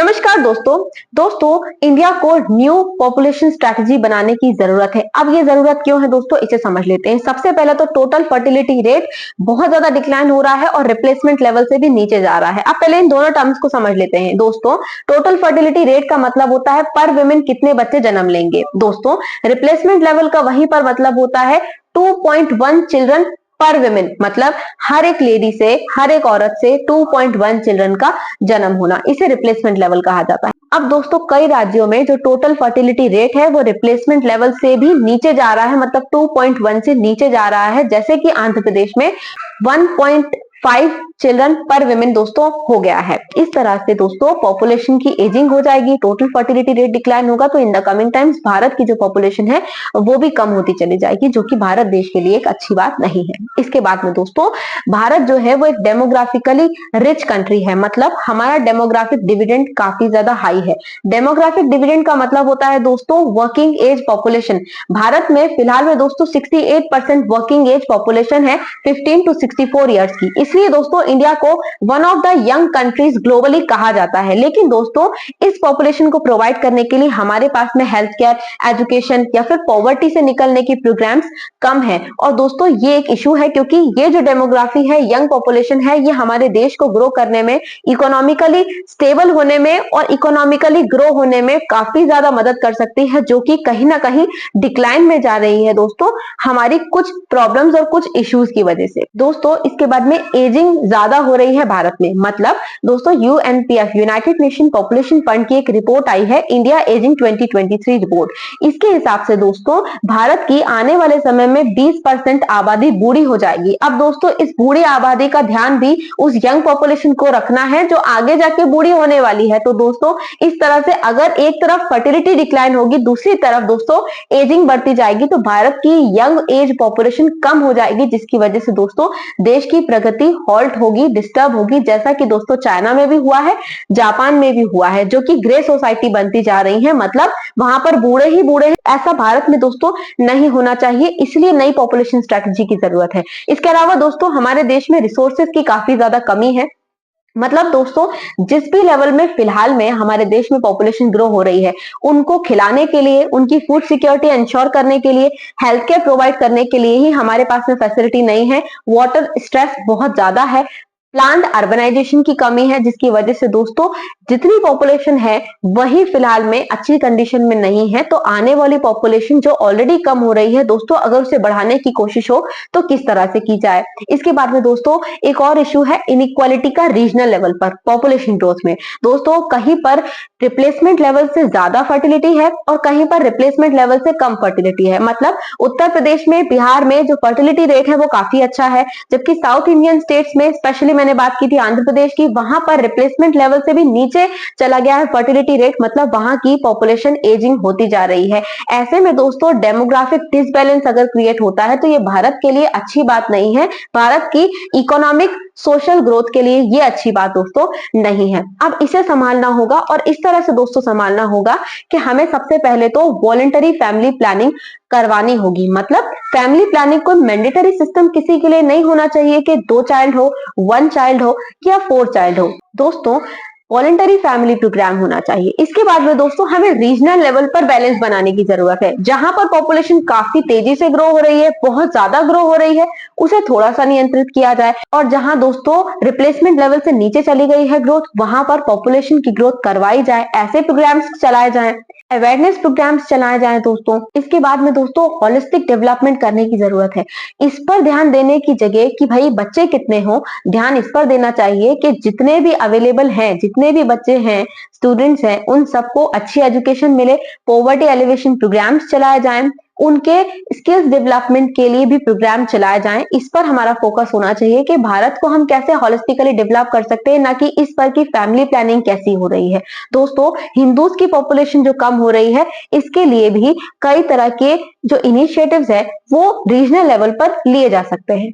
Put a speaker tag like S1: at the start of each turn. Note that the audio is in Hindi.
S1: नमस्कार दोस्तों इंडिया को न्यू पॉपुलेशन स्ट्रैटेजी बनाने की जरूरत है। अब ये जरूरत क्यों है दोस्तों, इसे समझ लेते हैं। सबसे पहले तो टोटल फर्टिलिटी रेट बहुत ज्यादा डिक्लाइन हो रहा है और रिप्लेसमेंट लेवल से भी नीचे जा रहा है। अब पहले इन दोनों टर्म्स को समझ लेते हैं दोस्तों। टोटल फर्टिलिटी रेट का मतलब होता है पर विमेन कितने बच्चे जन्म लेंगे। दोस्तों रिप्लेसमेंट लेवल का वहीं पर मतलब होता है 2.1 चिल्ड्रन पर विमेन, मतलब हर एक लेडी से, हर एक औरत से 2.1 चिल्ड्रन का जन्म होना, इसे रिप्लेसमेंट लेवल कहा जाता है। अब दोस्तों कई राज्यों में जो टोटल फर्टिलिटी रेट है वो रिप्लेसमेंट लेवल से भी नीचे जा रहा है, मतलब 2.1 से नीचे जा रहा है। जैसे कि आंध्र प्रदेश में 1.5 चिल्ड्रन पर विमेन दोस्तों हो गया है। इस तरह से दोस्तों पॉपुलेशन की एजिंग हो जाएगी, टोटल फर्टिलिटी रेट डिक्लाइन होगा, तो in the coming times Bharat की जो पॉपुलेशन है वो भी कम होती चली जाएगी, जो कि भारत देश के लिए एक अच्छी बात नहीं है। इसके बाद में दोस्तों भारत जो है वो एक डेमोग्राफिकली रिच कंट्री है, मतलब हमारा डेमोग्राफिक डिविडेंड काफी ज्यादा हाई है। डेमोग्राफिक डिविडेंड का मतलब होता है दोस्तों वर्किंग एज पॉपुलेशन। भारत में फिलहाल में दोस्तों 68% वर्किंग एज पॉपुलेशन है 15 to 64 ईयर्स की। इसलिए दोस्तों इंडिया को one of the young countries globally कहा जाता है। लेकिन दोस्तों इस पॉपुलेशन को प्रोवाइड करने के लिए हमारे पास में हेल्थ केयर, एजुकेशन या फिर पॉवर्टी से निकलने की प्रोग्राम्स कम है। और दोस्तों ये एक इशू है, क्योंकि ये जो डेमोग्राफी है, यंग पॉपुलेशन है, ये हमारे देश को ग्रो करने में, इकोनॉमिकली स्टेबल होने में और इकोनॉमिकली ग्रो होने में काफी ज्यादा मदद कर सकती है, जो कि कहीं ना कहीं डिक्लाइन में जा रही है दोस्तों, हमारी कुछ प्रॉब्लम्स और कुछ इश्यूज की वजह से। दोस्तों इसके बाद में एजिंग ज्यादा हो रही है भारत में, मतलब दोस्तों यूएनपीएफ, यूनाइटेड नेशन पॉपुलेशन फंड की एक रिपोर्ट आई है, इंडिया एजिंग 2023 रिपोर्ट। इसके हिसाब से दोस्तों भारत की आने वाले समय में 20% आबादी बूढ़ी हो जाएगी। अब दोस्तों इस बूढ़ी आबादी का ध्यान भी उस यंग पॉपुलेशन को रखना है जो आगे जाके बूढ़ी होने वाली है। तो दोस्तों इस तरह से अगर एक तरफ फर्टिलिटी डिक्लाइन होगी, दूसरी तरफ दोस्तों एजिंग बढ़ती जाएगी, तो भारत की यंग एज पॉपुलेशन कम हो जाएगी, जिसकी वजह से दोस्तों देश की प्रगति हॉल्ट होगी, डिस्टर्ब होगी, जैसा कि दोस्तों चाइना में भी हुआ है, जापान में भी हुआ है, जो कि ग्रे सोसाइटी बनती जा रही है, मतलब वहां पर बूढ़े ही बूढ़े हैं। ऐसा भारत में दोस्तों नहीं होना चाहिए, इसलिए नई पॉपुलेशन स्ट्रेटजी की जरूरत है। इसके अलावा दोस्तों हमारे देश में रिसोर्सेज की काफी ज्यादा कमी है, मतलब दोस्तों जिस भी लेवल में फिलहाल में हमारे देश में पॉपुलेशन ग्रो हो रही है, उनको खिलाने के लिए, उनकी फूड सिक्योरिटी इंश्योर करने के लिए, हेल्थ केयर प्रोवाइड करने के लिए ही हमारे पास में फैसिलिटी नहीं है। वाटर स्ट्रेस बहुत ज्यादा है, प्लांट अर्बनाइजेशन की कमी है, जिसकी वजह से दोस्तों जितनी पॉपुलेशन है वही फिलहाल में अच्छी कंडीशन में नहीं है। तो आने वाली पॉपुलेशन जो ऑलरेडी कम हो रही है दोस्तों, अगर उसे बढ़ाने की कोशिश हो तो किस तरह से की जाए। इसके बाद में दोस्तों एक और इश्यू है इनइक्वालिटी का रीजनल लेवल पर पॉपुलेशन ग्रोथ में। दोस्तों कहीं पर रिप्लेसमेंट लेवल से ज्यादा फर्टिलिटी है और कहीं पर रिप्लेसमेंट लेवल से कम फर्टिलिटी है। मतलब उत्तर प्रदेश में, बिहार में जो फर्टिलिटी रेट है वो काफी अच्छा है, जबकि साउथ इंडियन स्टेट्स में, स्पेशली मैंने बात की थी आंध्र प्रदेश की, वहां पर रिप्लेसमेंट लेवल से भी नीचे चला गया है फर्टिलिटी रेट, मतलब वहां की पॉपुलेशन एजिंग होती जा रही है। ऐसे में दोस्तों डेमोग्राफिक डिसबैलेंस अगर क्रिएट होता है तो ये भारत के लिए अच्छी बात नहीं है, भारत की इकोनॉमिक सोशल ग्रोथ के लिए ये अच्छी बात दोस्तों नहीं है। अब इसे संभालना होगा, और इस तरह से दोस्तों संभालना होगा कि हमें सबसे पहले तो वॉलंटरी फैमिली प्लानिंग करवानी होगी। मतलब फैमिली प्लानिंग कोई मैंडेटरी सिस्टम किसी के लिए नहीं होना चाहिए कि 2 चाइल्ड हो, 1 चाइल्ड हो या 4 चाइल्ड हो। दोस्तों वॉलंटरी फैमिली प्रोग्राम होना चाहिए। इसके बाद में दोस्तों हमें रीजनल लेवल पर बैलेंस बनाने की जरूरत है। जहां पर पॉपुलेशन काफी तेजी से ग्रो हो रही है, बहुत ज्यादा ग्रो हो रही है, उसे थोड़ा सा नियंत्रित किया जाए, और जहां दोस्तों रिप्लेसमेंट लेवल से नीचे चली गई है ग्रोथ, वहां पर पॉपुलेशन की ग्रोथ करवाई जाए, ऐसे प्रोग्राम्स चलाए जाएं, अवेयरनेस प्रोग्राम्स चलाए जाएं दोस्तों। इसके बाद में दोस्तों होलिस्टिक डेवलपमेंट करने की जरूरत है। इस पर ध्यान देने की जगह कि भाई बच्चे कितने हो, ध्यान इस पर देना चाहिए कि जितने भी अवेलेबल हैं, जितने भी बच्चे हैं, स्टूडेंट्स हैं, उन सबको अच्छी एजुकेशन मिले, पॉवर्टी एलिवेशन प्रोग्राम्स चलाए जाएं, उनके स्किल्स डेवलपमेंट के लिए भी प्रोग्राम चलाए जाएं। इस पर हमारा फोकस होना चाहिए कि भारत को हम कैसे होलिस्टिकली डेवलप कर सकते हैं, ना कि इस पर कि फैमिली प्लानिंग कैसी हो रही है। दोस्तों हिंदूज की पॉपुलेशन जो कम हो रही है, इसके लिए भी कई तरह के जो इनिशिएटिव्स है वो रीजनल लेवल पर लिए जा सकते हैं।